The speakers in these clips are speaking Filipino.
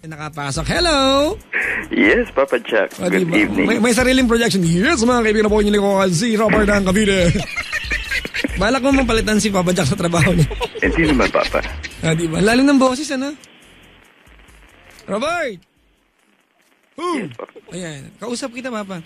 Nakapasok. Hello! Yes, Papa Jack. Good evening. May sariling projection. Yes, mga kaibigan po niyo ko si Robert ng Cavite. Balak mo mapalitan si Papa Jack sa trabaho niya. Hindi naman, Papa. Di ba? Lalim ng boses, ano? Robert! Yes, Papa. Ayan. Kausap kita, Papa.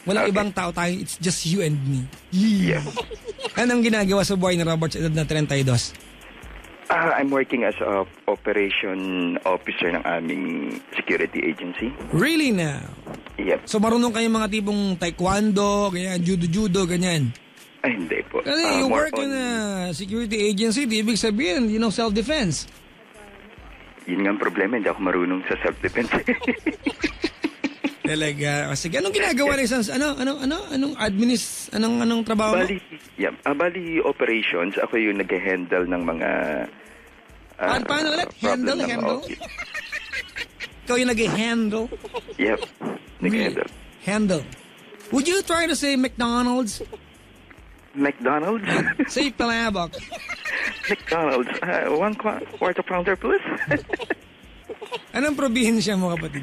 Walang ibang tao tayo. It's just you and me. Yeah. Anong ginagawa sa buhay ni Robert sa edad na 32? I'm working as a operation officer ng aming security agency. Really now? Yep. So marunong kayong mga tipong taekwondo, ganyan, judo, ganyan? Ay, hindi po. Kasi you work in a security agency, di ibig sabihin, self-defense. Yun nga ang problema, hindi ako marunong sa self-defense. Talaga. Sige, anong ginagawa ng isang, anong trabaho mo? Bali operations, ako yung nag-handle ng mga paano ulit? Handle? Ikaw yung nag-handle? Yep, nag-handle. Handle. Would you try to say McDonald's? McDonald's? Say palabok. McDonald's. 1 quarter pounder, please. Anong probinsya mo, kapatid?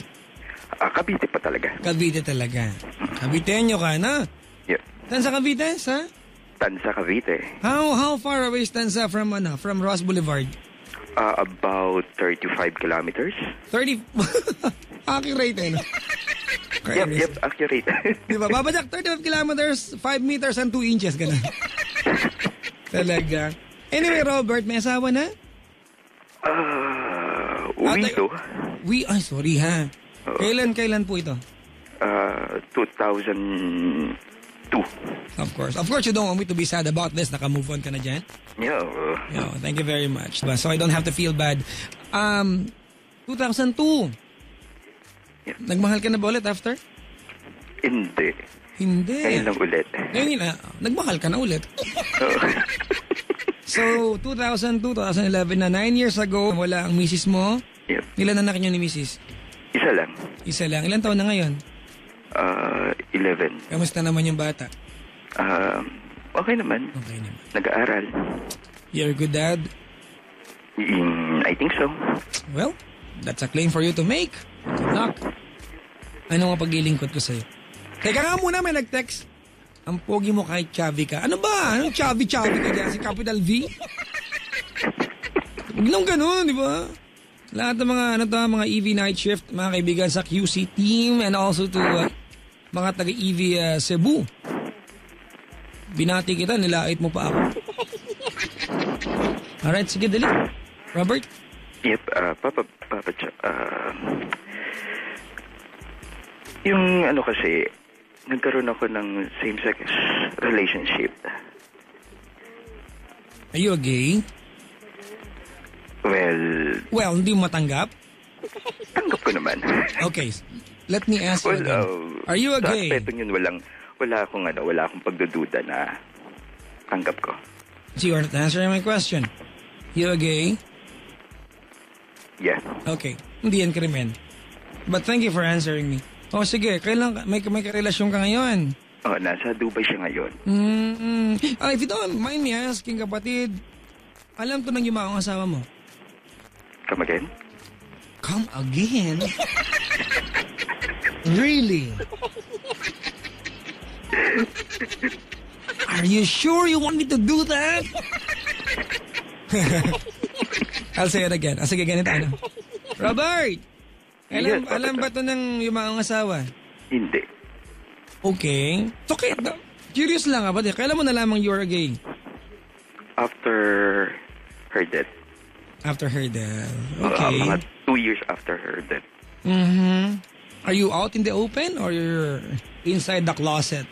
Cavite pa talaga. Cavite talaga. Caviteño ka, na? Yep. Saan sa Cavite? Tansa, Cavite. How far away is Tansa from Ross Boulevard? About 35 kilometers. 30? Accurate, no? Yep, accurate. Diba? Babajak, 35 kilometers, 5 meters and 2 inches, gano'n. Talaga. Anyway, Robert, may asawa na? Sorry ha. Kailan po ito? 2002. Of course, you don't want me to be sad about this. Naka-move on ka na dyan? Yeah. Thank you very much. So I don't have to feel bad. 2002. Yeah. Nagmahal ka na ba ulit after? Hindi. Ngayon lang ulit. Ngayon na, nagmahal ka na ulit. So, 2002, 2011 na, 9 years ago, wala ang misis mo. Yep. Ilan anak niyo ni misis? Isa lang. Ilan taon na ngayon? 11. Kamusta naman yung bata? Okay naman. Nag-aaral. You're a good dad? I think so. Well, that's a claim for you to make. Good luck. Ano nga paglilingkod ko sa'yo? Teka nga muna, may nag-text. Ang pogi mo kahit chubby ka. Ano ba? Anong chubby ka dyan? Si Capital V? Huwag lang ganun, di ba? Lahat ng mga EV night shift, mga kaibigan sa QC team and also to mga taga-EV Cebu. Binati kita, nilait mo pa ako. Alright, sige, dali. Robert? Yep, Papa yung kasi, nagkaroon ako ng same-sex relationship. Are you gay? Well, hindi mo matanggap? Tanggap ko naman. Okay, let me ask you again. Are you a gay? Sa aspetong yun, wala akong pagdududa na tanggap ko. So you're not answering my question. You a gay? Yeah. Okay, hindi yan krimen. But thank you for answering me. Sige, kailan may karelasyon ka ngayon? Nasa Dubai siya ngayon. If you don't mind me asking, kapatid, alam ko nang yumaong asawa mo. Come again? Come again? Really? Are you sure you want me to do that? I'll say it again. Sige, ganito ano. Robert! Alam ba ito ng yumaong asawa? Hindi. Okay. So, curious lang kapatid. Kailan mo nalamang you're gay? After her death. After her death. Okay. Mga 2 years after her death. Mm-hmm. Are you out in the open or you're inside the closet?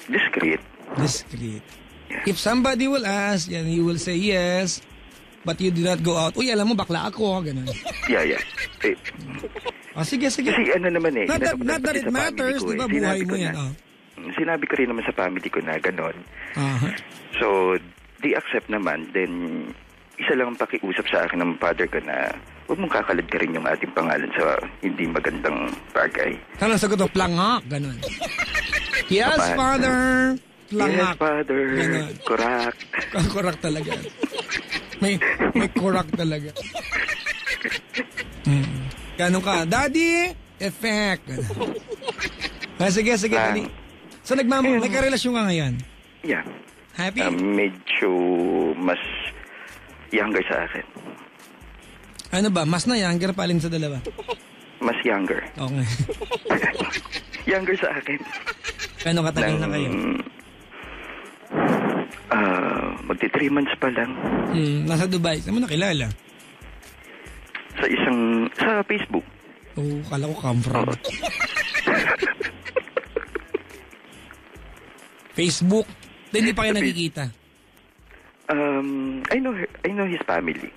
Discreet. Yeah. If somebody will ask, and you will say yes, but you do not go out. Uy, alam mo, bakla ako. Ganun. Yeah. Sige. Kasi naman Not that it matters, di ba? Buhay mo yan. Sinabi ko rin naman sa family ko na gano'n. So, they accept naman. Then, isa lang ang pakiusap sa akin ng father ko na huwag mong kakalad ka rin yung ating pangalan sa hindi magandang bagay. Kala sagot mo, plangak. Gano'n. Yes, father. Plangak. Yes, father. Correct. Correct talaga. may kurak talaga. Ganun ka, Daddy, effect. Sige. Dali. So, may karelasyon ka ngayon? Yeah. Happy? Medyo mas younger sa akin. Ano ba? Mas na younger pa alin sa dalawa? Mas younger. Okay. Younger sa akin. Kano katagal na kayo? Magti 3 months pa lang. Nasa Dubai. Saan mo nakilala? Sa Facebook. Oh, kala ko come from. Facebook? Hindi pa kayo nakikita? I know his family.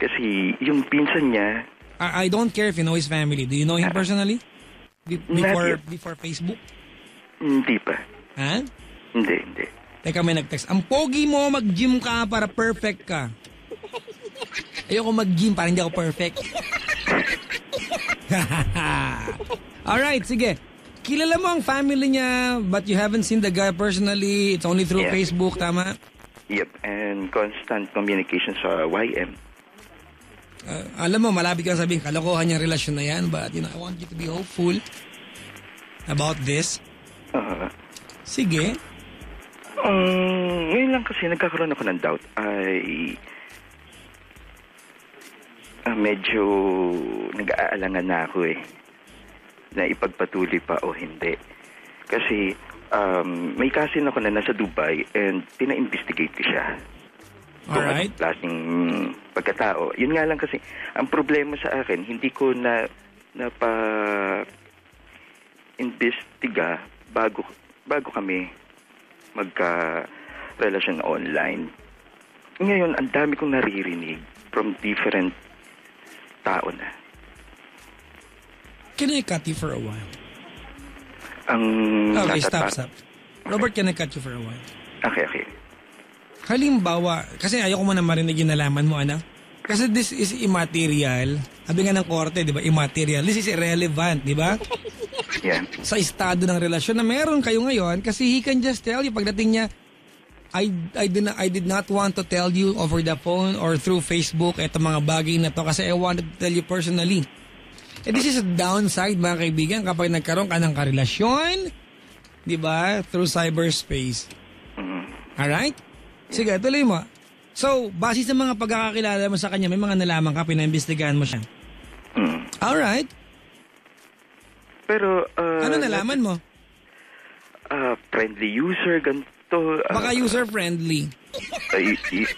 Kasi yung pinsan niya... I don't care if you know his family. Do you know him personally? Before Facebook? Hindi pa. Ha? Hindi. Teka, may nag-text. Ang pogi mo, mag-gym ka para perfect ka. Ayoko mag-gym para hindi ako perfect. Alright, sige. Kilala mo ang family niya, but you haven't seen the guy personally. It's only through Facebook, tama? Yep, and constant communication sa YM. Alam mo, malapit kang sabihin, kalokohan niyang relasyon na yan, but I want you to be hopeful about this. Sige. Ngayon lang kasi nagkakaroon ako ng doubt medyo nag-aalangan na ako na ipagpatuloy pa o hindi. Kasi may kasin ako na nasa Dubai and pina-investigate ko siya. Alright. Kung klaseng pagkatao. Yun nga lang kasi, ang problema sa akin, hindi ko napa-investiga bago kami magka-relasyon online. Ngayon, ang dami kong naririnig from different tao na. Can I cut you for a while? Okay, stop. Robert, can I cut you for a while? Okay. Halimbawa, kasi ayoko mo na marinig yung nalaman mo, anak. Kasi this is immaterial. Sabi nga ng korte, di ba? Immaterial. This is irrelevant, di ba? Yeah. Sa estado ng relasyon na meron kayo ngayon, kasi he can just tell you pagdating niya, I did not want to tell you over the phone or through Facebook eto mga bagay na to kasi I wanted to tell you personally. And this is a downside, mga kaibigan, kapag nagkaroon ka ng karelasyon, di ba? Through cyberspace. Alright? Sige, tuloy mo. So, base sa mga pagkakakilala mo sa kanya, may mga nalaman ka, pinaimbestigahan mo siya. Alright. Pero, ano nalaman mo? Friendly user, ganito. Baka user-friendly.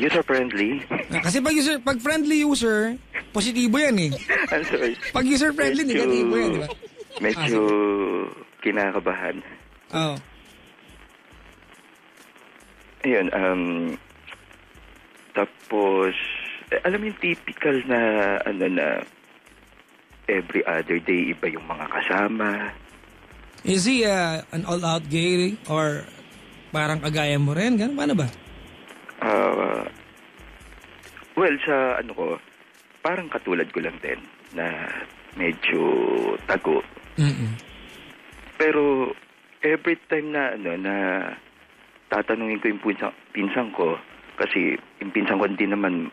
User-friendly? Kasi pag friendly user, positibo yan eh. I'm sorry. Pag user-friendly, negatibo yan, di ba? Medyo kinakabahan. Oo. Ayun, tapos, alam mo yung typical na, every other day, iba yung mga kasama. Is he an all-out gay or parang kagaya mo rin? Ganun, paano ba? Well, sa parang katulad ko lang din na medyo tago. Pero, every time na, na tatanungin ko yung pinsan ko, kasi yung pinsan ko hindi naman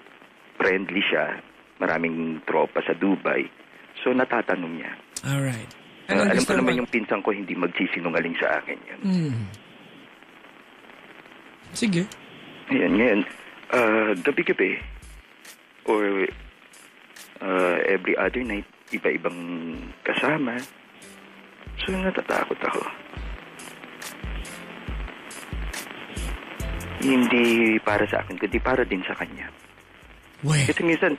friendly siya, maraming tropa sa Dubai, so natatanong niya. Alright. Alam ko naman yung pinsan ko hindi magsisinungaling sa akin yan. Sige. Ayan, ngayon, gabi-gabi, or every other night, iba-ibang kasama, so natatakot ako. Hindi para sa akin, kundi para din sa kanya. Kasi minsan,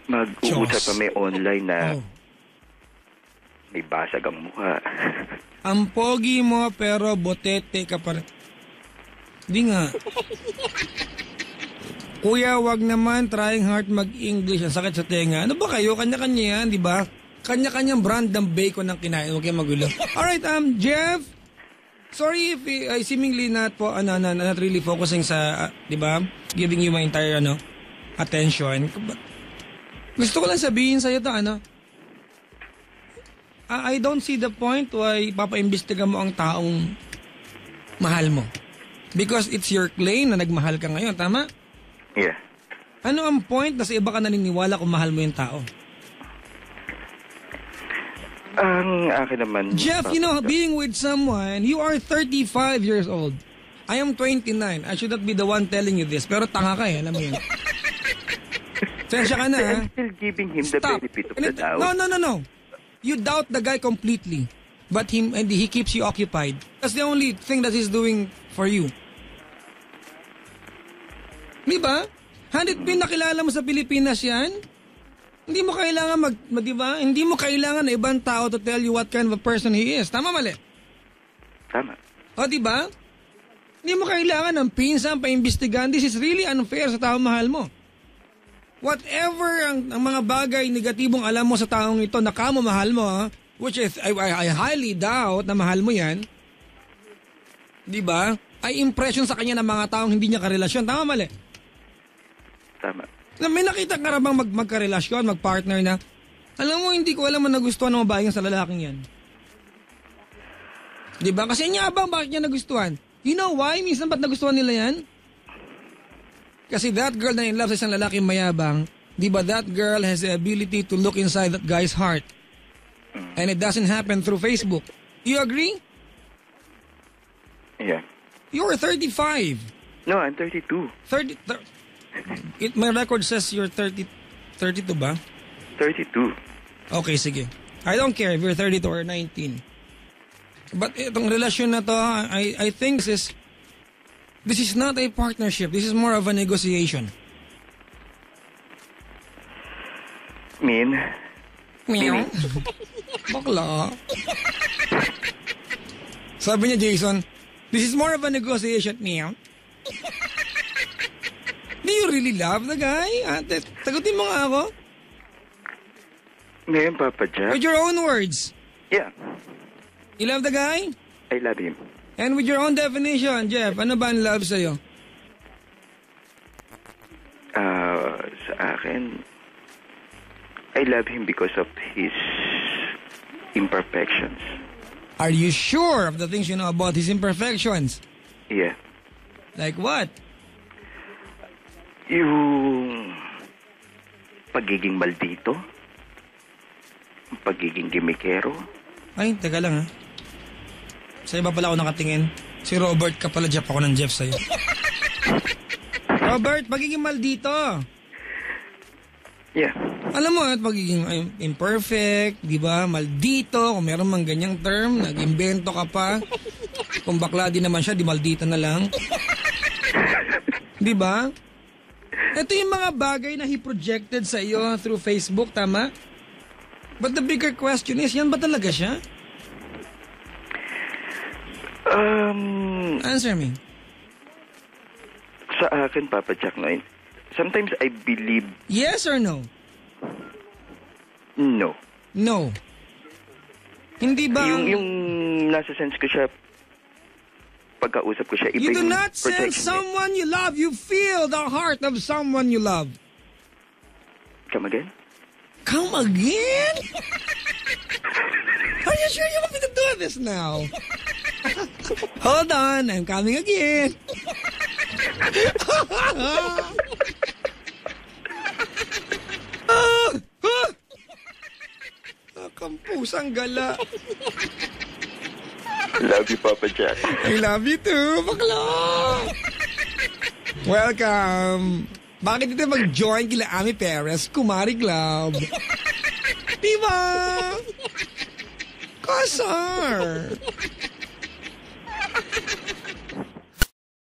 mag-uusap kami online na may basag ang mukha. Ang pogi mo pero botete ka pa rin. Hindi nga. Kuya, wag naman trying hard mag-English. Ang sakit sa tenga. Ano ba kayo? Kanya-kanya yan, di ba? Kanya-kanyang brand ng bacon ng kinain. Huwag kayong magulo. Alright, Jeff. Sorry if I seemingly not really focusing sa, di ba? Giving you my entire, attention. Gusto ko lang sabihin sa'yo to, I don't see the point why papaimbestiga mo ang taong mahal mo. Because it's your claim na nagmahal ka ngayon, tama? Yeah. Ano ang point na sa iba ka naniniwala kung mahal mo yung tao? Ang akin naman... Jeff, being with someone, you are 35 years old. I am 29. I should not be the one telling you this. Pero tanga ka alam mo yun. Sensya ka na, ha? I'm still giving him the benefit of the doubt. No. You doubt the guy completely. But he keeps you occupied. That's the only thing that he's doing for you. Di ba? Handit pinakilala mo sa Pilipinas yan? Hindi mo kailangan di ba? Hindi mo kailangan na ibang tao to tell you what kind of a person he is. Tama, mali? Tama. O, di ba? Hindi mo kailangan ng pinsan pa-imbestigahan. This is really unfair sa taong mahal mo. Whatever ang mga bagay negatibong alam mo sa taong ito na kamo mahal mo, which is, I highly doubt na mahal mo yan, di ba? Ay impression sa kanya ng mga taong hindi niya karelasyon. Tama, mali? Tama. Na may nakita ka bang magkarelasyon, magpartner na, alam mo, hindi ko alam mo nagustuhan ng babae sa lalaking yan. Di ba? Kasi niya abang, bakit niya nagustuhan? You know why? Minsan ba't nagustuhan nila yan? Kasi that girl na in love sa isang lalaking mayabang, di ba that girl has the ability to look inside that guy's heart. And it doesn't happen through Facebook. You agree? Yeah. You're 35. No, I'm 32. My record says you're 32 ba? 32. Okay, sige. I don't care if you're 32 or 19. But itong relasyon na to, I think this is not a partnership. This is more of a negotiation. Meow. Bakla. Sabi niya, Jason, this is more of a negotiation. Meow. Do you really love the guy? Sagutin mo nga ako. Ngayon, Papa Jack. With your own words. Yeah. You love the guy? I love him. And with your own definition, Jeff, ano ba ang love sa'yo? Sa akin, I love him because of his imperfections. Are you sure of the things you know about his imperfections? Yeah. Like what? Yung pagiging maldito, pagiging gimikero. Ay, teka lang ha. Sa iba pala ako nakatingin. Si Robert ka pala, Jeff. Ako ng Jeff sa'yo. Robert, pagiging maldito. Yeah. Alam mo, at pagiging imperfect, di ba? Maldito, kung meron mang ganyang term, nag-imbento ka pa. Kung bakla din naman siya, di maldita na lang. Di ba? Ito yung mga bagay na he projected sa iyo through Facebook, tama? But the bigger question is, yan ba talaga siya? Answer me. Sa akin, Papa Jack, no, sometimes I believe... Yes or no? No. No. Hindi ba... Yung nasa sense ko siya, pagkausap ko siya, iba you do yung not sense someone you love. You feel the heart of someone you love. Come again? Come again? Are you sure you want me to do this now? Hold on, I'm coming again. Kampusang gala. Love you, Papa Jack. I love you too, bakla. Welcome. Bakit dito mag-join kila Ami Perez, Kumari Club? Diba? Kasar.